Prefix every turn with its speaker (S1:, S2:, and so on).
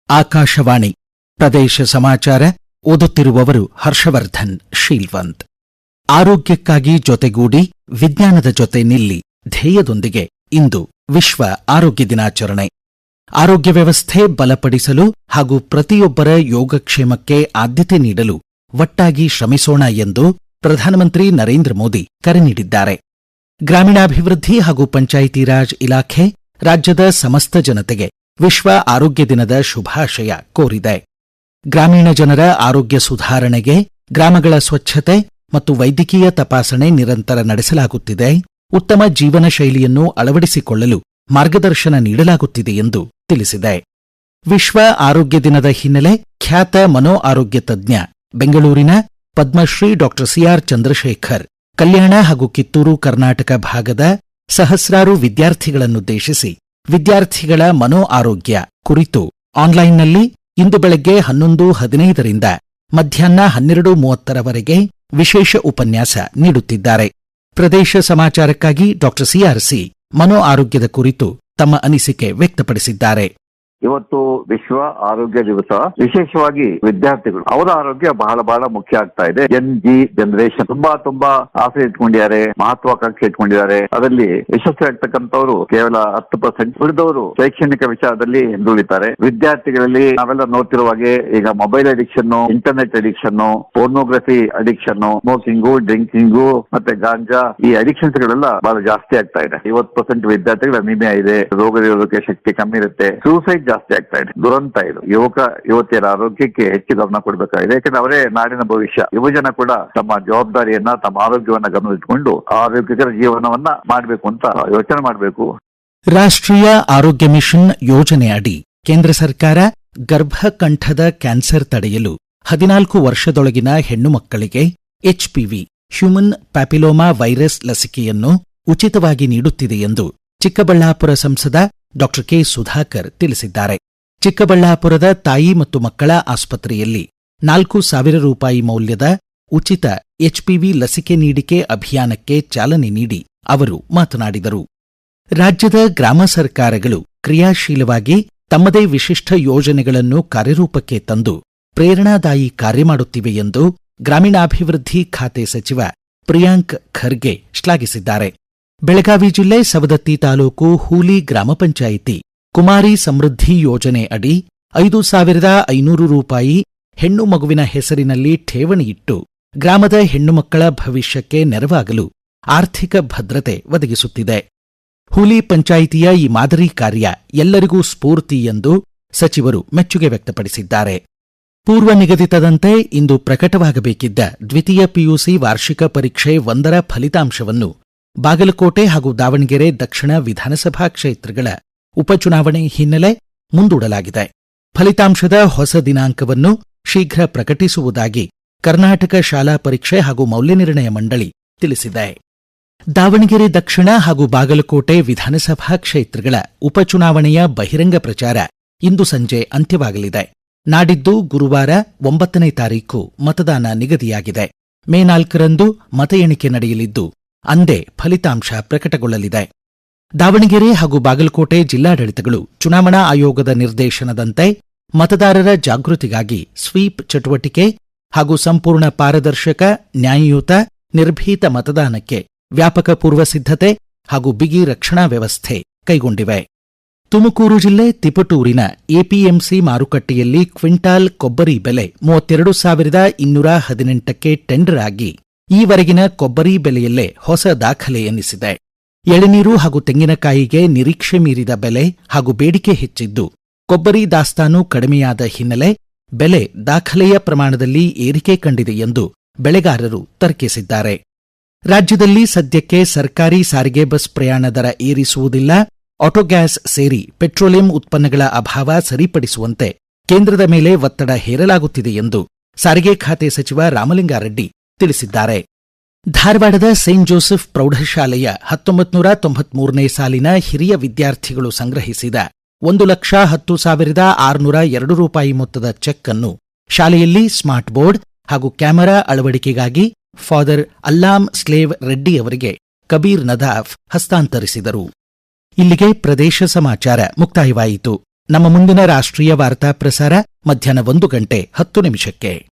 S1: ಆಕಾಶವಾಣಿ ಪ್ರದೇಶ ಸಮಾಚಾರ ಓದುತ್ತಿರುವವರು ಹರ್ಷವರ್ಧನ್ ಶೀಲ್ವಂತ್. ಆರೋಗ್ಯಕ್ಕಾಗಿ ಜೊತೆಗೂಡಿ ವಿಜ್ಞಾನದ ಜೊತೆ ನಿಲ್ಲಿ ಧ್ಯೇಯದೊಂದಿಗೆ ಇಂದು ವಿಶ್ವ ಆರೋಗ್ಯ ದಿನಾಚರಣೆ. ಆರೋಗ್ಯ ವ್ಯವಸ್ಥೆ ಬಲಪಡಿಸಲು ಹಾಗೂ ಪ್ರತಿಯೊಬ್ಬರ ಯೋಗಕ್ಷೇಮಕ್ಕೆ ಆದ್ಯತೆ ನೀಡಲು ಒಟ್ಟಾಗಿ ಶ್ರಮಿಸೋಣ ಎಂದು ಪ್ರಧಾನಮಂತ್ರಿ ನರೇಂದ್ರ ಮೋದಿ ಕರೆ ನೀಡಿದ್ದಾರೆ. ಗ್ರಾಮೀಣಾಭಿವೃದ್ಧಿ ಹಾಗೂ ಪಂಚಾಯಿತಿ ರಾಜ್ ಇಲಾಖೆ ರಾಜ್ಯದ ಸಮಸ್ತ ಜನತೆಗೆ ವಿಶ್ವ ಆರೋಗ್ಯ ದಿನದ ಶುಭಾಶಯ ಕೋರಿದೆ. ಗ್ರಾಮೀಣ ಜನರ ಆರೋಗ್ಯ ಸುಧಾರಣೆಗೆ ಗ್ರಾಮಗಳ ಸ್ವಚ್ಛತೆ ಮತ್ತು ವೈದ್ಯಕೀಯ ತಪಾಸಣೆ ನಿರಂತರ ನಡೆಸಲಾಗುತ್ತಿದೆ. ಉತ್ತಮ ಜೀವನ ಶೈಲಿಯನ್ನು ಅಳವಡಿಸಿಕೊಳ್ಳಲು ಮಾರ್ಗದರ್ಶನ ನೀಡಲಾಗುತ್ತಿದೆ ಎಂದು ತಿಳಿಸಿದೆ. ವಿಶ್ವ ಆರೋಗ್ಯ ದಿನದ ಹಿನ್ನೆಲೆ ಖ್ಯಾತ ಮನೋ ಆರೋಗ್ಯ ತಜ್ಞ ಬೆಂಗಳೂರಿನ ಪದ್ಮಶ್ರೀ ಡಾ ಸಿಆರ್ ಚಂದ್ರಶೇಖರ್ ಕಲ್ಯಾಣ ಹಾಗೂ ಕಿತ್ತೂರು ಕರ್ನಾಟಕ ಭಾಗದ ಸಹಸ್ರಾರು ವಿದ್ಯಾರ್ಥಿಗಳನ್ನುದ್ದೇಶಿಸಿ ವಿದ್ಯಾರ್ಥಿಗಳ ಮನೋ ಆರೋಗ್ಯ ಕುರಿತು ಆನ್ಲೈನ್ನಲ್ಲಿ ಇಂದು ಬೆಳಗ್ಗೆ 11:15ರಿಂದ ಮಧ್ಯಾಹ್ನ 12:30ರವರೆಗೆ ವಿಶೇಷ ಉಪನ್ಯಾಸ ನೀಡುತ್ತಿದ್ದಾರೆ. ಪ್ರದೇಶ ಸಮಾಚಾರಕ್ಕಾಗಿ ಡಾ ಸಿಆರ್ಸಿ ಮನೋ ಆರೋಗ್ಯದ ಕುರಿತು ತಮ್ಮ ಅನಿಸಿಕೆ ವ್ಯಕ್ತಪಡಿಸಿದ್ದಾರೆ.
S2: ಇವತ್ತು ವಿಶ್ವ ಆರೋಗ್ಯ ದಿವಸ. ವಿಶೇಷವಾಗಿ ವಿದ್ಯಾರ್ಥಿಗಳು ಅವರ ಆರೋಗ್ಯ ಬಹಳ ಮುಖ್ಯ ಆಗ್ತಾ ಇದೆ. ಜನರೇಷನ್ ತುಂಬಾ ಆಸೆ ಇಟ್ಕೊಂಡಿದ್ದಾರೆ, ಮಹತ್ವಾಕಾಂಕ್ಷೆ ಇಟ್ಕೊಂಡಿದ್ದಾರೆ. ಅದರಲ್ಲಿ ಯಶಸ್ವಿ ಆಗ್ತಕ್ಕಂಥವ್ರು ಕೇವಲ 10%, ಉಳಿದವರು ಶೈಕ್ಷಣಿಕ ವಿಚಾರದಲ್ಲಿ ಹಿಂದುಳಿತಾರೆ. ವಿದ್ಯಾರ್ಥಿಗಳಲ್ಲಿ ನಾವೆಲ್ಲ ನೋಡ್ತಿರುವ ಹಾಗೆ ಈಗ mobile addiction, internet addiction, pornography addiction, smoking, drinking ಮತ್ತೆ ಗಾಂಜಾ, ಈ ಅಡಿಕ್ಷನ್ಸ್ ಗಳೆಲ್ಲ ಬಹಳ ಜಾಸ್ತಿ ಆಗ್ತಾ ಇದೆ. 50% ವಿದ್ಯಾರ್ಥಿಗಳ ಅನಿಮಿಯಾ ಇದೆ, ರೋಗ ನಿರೋಧಕ ಶಕ್ತಿ ಕಮ್ಮಿ ಇರುತ್ತೆ, ಸೂಸೈಡ್ ಜಾಸ್ತಿ ಆಗ್ತಾ ಇದೆ. ದುರಂತ ಇದು. ಯುವತಿಯರ ಆರೋಗ್ಯಕ್ಕೆ ಹೆಚ್ಚು ಗಮನ ಕೊಡಬೇಕಾಗಿದೆ. ಯಾಕಂದ್ರೆ ಅವರೇ ನಾಡಿನ ಭವಿಷ್ಯ. ಯುವಜನ ಕೂಡ ತಮ್ಮ ಜವಾಬ್ದಾರಿಯನ್ನ, ತಮ್ಮ ಆರೋಗ್ಯವನ್ನ ಗಮನದಲ್ಲಿಟ್ಟುಕೊಂಡು ಆರೋಗ್ಯಕರ ಜೀವನವನ್ನ ಮಾಡಬೇಕು ಅಂತ ಯೋಚನೆ ಮಾಡಬೇಕು.
S1: ರಾಷ್ಟ್ರೀಯ ಆರೋಗ್ಯ ಮಿಷನ್ ಯೋಜನೆ ಅಡಿ ಕೇಂದ್ರ ಸರ್ಕಾರ ಗರ್ಭಕಂಠದ ಕ್ಯಾನ್ಸರ್ ತಡೆಯಲು 14 ವರ್ಷದೊಳಗಿನ ಹೆಣ್ಣು ಮಕ್ಕಳಿಗೆ ಎಚ್ಪಿವಿ ಹ್ಯೂಮನ್ ಪ್ಯಾಪಿಲೋಮಾ ವೈರಸ್ ಲಸಿಕೆಯನ್ನು ಉಚಿತವಾಗಿ ನೀಡುತ್ತಿದೆ ಎಂದು ಚಿಕ್ಕಬಳ್ಳಾಪುರ ಸಂಸದ ಡಾ ಕೆ ಸುಧಾಕರ್ ತಿಳಿಸಿದ್ದಾರೆ. ಚಿಕ್ಕಬಳ್ಳಾಪುರದ ತಾಯಿ ಮತ್ತು ಮಕ್ಕಳ ಆಸ್ಪತ್ರೆಯಲ್ಲಿ 4,000 ರೂಪಾಯಿ ಮೌಲ್ಯದ ಉಚಿತ ಎಚ್ಪಿವಿ ಲಸಿಕೆ ನೀಡಿಕೆ ಅಭಿಯಾನಕ್ಕೆ ಚಾಲನೆ ನೀಡಿ ಅವರು ಮಾತನಾಡಿದರು. ರಾಜ್ಯದ ಗ್ರಾಮ ಸರ್ಕಾರಗಳು ಕ್ರಿಯಾಶೀಲವಾಗಿ ತಮ್ಮದೇ ವಿಶಿಷ್ಟ ಯೋಜನೆಗಳನ್ನು ಕಾರ್ಯರೂಪಕ್ಕೆ ತಂದು ಪ್ರೇರಣಾದಾಯಿ ಕಾರ್ಯ ಮಾಡುತ್ತಿವೆ ಎಂದು ಗ್ರಾಮೀಣಾಭಿವೃದ್ಧಿ ಖಾತೆ ಸಚಿವ ಪ್ರಿಯಾಂಕ್ ಖರ್ಗೆ ಶ್ಲಾಘಿಸಿದ್ದಾರೆ. ಬೆಳಗಾವಿ ಜಿಲ್ಲೆ ಸವದತ್ತಿ ತಾಲೂಕು ಹೂಲಿ ಗ್ರಾಮ ಪಂಚಾಯಿತಿ ಕುಮಾರಿ ಸಮೃದ್ಧಿ ಯೋಜನೆ ಅಡಿ 5,500 ರೂಪಾಯಿ ಹೆಣ್ಣು ಮಗುವಿನ ಹೆಸರಿನಲ್ಲಿ ಠೇವಣಿ ಇಟ್ಟು ಗ್ರಾಮದ ಹೆಣ್ಣು ಮಕ್ಕಳ ಭವಿಷ್ಯಕ್ಕೆ ನೆರವಾಗಲು ಆರ್ಥಿಕ ಭದ್ರತೆ ಒದಗಿಸುತ್ತಿದೆ. ಹೂಲಿ ಪಂಚಾಯಿತಿಯ ಈ ಮಾದರಿ ಕಾರ್ಯ ಎಲ್ಲರಿಗೂ ಸ್ಫೂರ್ತಿ ಎಂದು ಸಚಿವರು ಮೆಚ್ಚುಗೆ ವ್ಯಕ್ತಪಡಿಸಿದ್ದಾರೆ. ಪೂರ್ವ ನಿಗದಿತದಂತೆ ಇಂದು ಪ್ರಕಟವಾಗಬೇಕಿದ್ದ ದ್ವಿತೀಯ ಪಿಯುಸಿ ವಾರ್ಷಿಕ ಪರೀಕ್ಷೆ 1ರ ಫಲಿತಾಂಶವನ್ನು ಬಾಗಲಕೋಟೆ ಹಾಗೂ ದಾವಣಗೆರೆ ದಕ್ಷಿಣ ವಿಧಾನಸಭಾ ಕ್ಷೇತ್ರಗಳ ಉಪಚುನಾವಣೆ ಹಿನ್ನೆಲೆ ಮುಂದೂಡಲಾಗಿದೆ. ಫಲಿತಾಂಶದ ಹೊಸ ದಿನಾಂಕವನ್ನು ಶೀಘ್ರ ಪ್ರಕಟಿಸುವುದಾಗಿ ಕರ್ನಾಟಕ ಶಾಲಾ ಪರೀಕ್ಷೆ ಹಾಗೂ ಮೌಲ್ಯನಿರ್ಣಯ ಮಂಡಳಿ ತಿಳಿಸಿದೆ. ದಾವಣಗೆರೆ ದಕ್ಷಿಣ ಹಾಗೂ ಬಾಗಲಕೋಟೆ ವಿಧಾನಸಭಾ ಕ್ಷೇತ್ರಗಳ ಉಪಚುನಾವಣೆಯ ಬಹಿರಂಗ ಪ್ರಚಾರ ಇಂದು ಸಂಜೆ ಅಂತ್ಯವಾಗಲಿದೆ. ನಾಡಿದ್ದು ಗುರುವಾರ 9ನೇ ತಾರೀಖು ಮತದಾನ ನಿಗದಿಯಾಗಿದೆ. ಮೇ 4ರಂದು ಮತ ಎಣಿಕೆ ನಡೆಯಲಿದ್ದು ಅಂದೇ ಫಲಿತಾಂಶ ಪ್ರಕಟಗೊಳ್ಳಲಿದೆ. ದಾವಣಗೆರೆ ಹಾಗೂ ಬಾಗಲಕೋಟೆ ಜಿಲ್ಲಾಡಳಿತಗಳು ಚುನಾವಣಾ ಆಯೋಗದ ನಿರ್ದೇಶನದಂತೆ ಮತದಾರರ ಜಾಗೃತಿಗಾಗಿ ಸ್ವೀಪ್ ಚಟುವಟಿಕೆ ಹಾಗೂ ಸಂಪೂರ್ಣ ಪಾರದರ್ಶಕ, ನ್ಯಾಯಯುತ, ನಿರ್ಭೀತ ಮತದಾನಕ್ಕೆ ವ್ಯಾಪಕ ಪೂರ್ವಸಿದ್ಧತೆ ಹಾಗೂ ಬಿಗಿ ರಕ್ಷಣಾ ವ್ಯವಸ್ಥೆ ಕೈಗೊಂಡಿವೆ. ತುಮಕೂರು ಜಿಲ್ಲೆ ತಿಪಟೂರಿನ ಎಪಿಎಂಸಿ ಮಾರುಕಟ್ಟೆಯಲ್ಲಿ ಕ್ವಿಂಟಾಲ್ ಕೊಬ್ಬರಿ ಬೆಲೆ 32,218ಕ್ಕೆ ಟೆಂಡರ್ ಆಗಿ ಈವರೆಗಿನ ಕೊಬ್ಬರಿ ಬೆಲೆಯಲ್ಲೇ ಹೊಸ ದಾಖಲೆ ಎನ್ನಿಸಿದೆ. ಎಳೆನೀರು ಹಾಗೂ ತೆಂಗಿನಕಾಯಿಗೆ ನಿರೀಕ್ಷೆ ಮೀರಿದ ಬೆಲೆ ಹಾಗೂ ಬೇಡಿಕೆ ಹೆಚ್ಚಿದ್ದು ಕೊಬ್ಬರಿ ದಾಸ್ತಾನು ಕಡಿಮೆಯಾದ ಹಿನ್ನೆಲೆ ಬೆಲೆ ದಾಖಲೆಯ ಪ್ರಮಾಣದಲ್ಲಿ ಏರಿಕೆ ಕಂಡಿದೆ ಎಂದು ಬೆಳೆಗಾರರು ತರ್ಕಿಸಿದ್ದಾರೆ. ರಾಜ್ಯದಲ್ಲಿ ಸದ್ಯಕ್ಕೆ ಸರ್ಕಾರಿ ಸಾರಿಗೆ ಬಸ್ ಪ್ರಯಾಣ ದರ ಏರಿಸುವುದಿಲ್ಲ. ಆಟೋಗ್ಯಾಸ್ ಸೇರಿ ಪೆಟ್ರೋಲಿಯಂ ಉತ್ಪನ್ನಗಳ ಅಭಾವ ಸರಿಪಡಿಸುವಂತೆ ಕೇಂದ್ರದ ಮೇಲೆ ಒತ್ತಡ ಹೇರಲಾಗುತ್ತಿದೆ ಎಂದು ಸಾರಿಗೆ ಖಾತೆ ಸಚಿವ ರಾಮಲಿಂಗಾರೆಡ್ಡಿ ತಿಳಿಸಿದ್ದಾರೆ. ಧಾರವಾಡದ ಸೇಂಟ್ ಜೋಸೆಫ್ ಪ್ರೌಢಶಾಲೆಯ 1993ನೇ ಸಾಲಿನ ಹಿರಿಯ ವಿದ್ಯಾರ್ಥಿಗಳು ಸಂಗ್ರಹಿಸಿದ 1,10,602 ರೂಪಾಯಿ ಮೊತ್ತದ ಚೆಕ್ ಅನ್ನು ಶಾಲೆಯಲ್ಲಿ ಸ್ಮಾರ್ಟ್ ಬೋರ್ಡ್ ಹಾಗೂ ಕ್ಯಾಮೆರಾ ಅಳವಡಿಕೆಗಾಗಿ ಫಾದರ್ ಅಲ್ಲಾಂ ಸ್ಲೇವ್ ರೆಡ್ಡಿ ಅವರಿಗೆ ಕಬೀರ್ ನದಾಫ್ ಹಸ್ತಾಂತರಿಸಿದರು. ಇಲ್ಲಿಗೆ ಪ್ರದೇಶ ಸಮಾಚಾರ ಮುಕ್ತಾಯವಾಯಿತು. ನಮ್ಮ ಮುಂದಿನ ರಾಷ್ಟ್ರೀಯ ವಾರ್ತಾ ಪ್ರಸಾರ ಮಧ್ಯಾಹ್ನ 1:10 PM.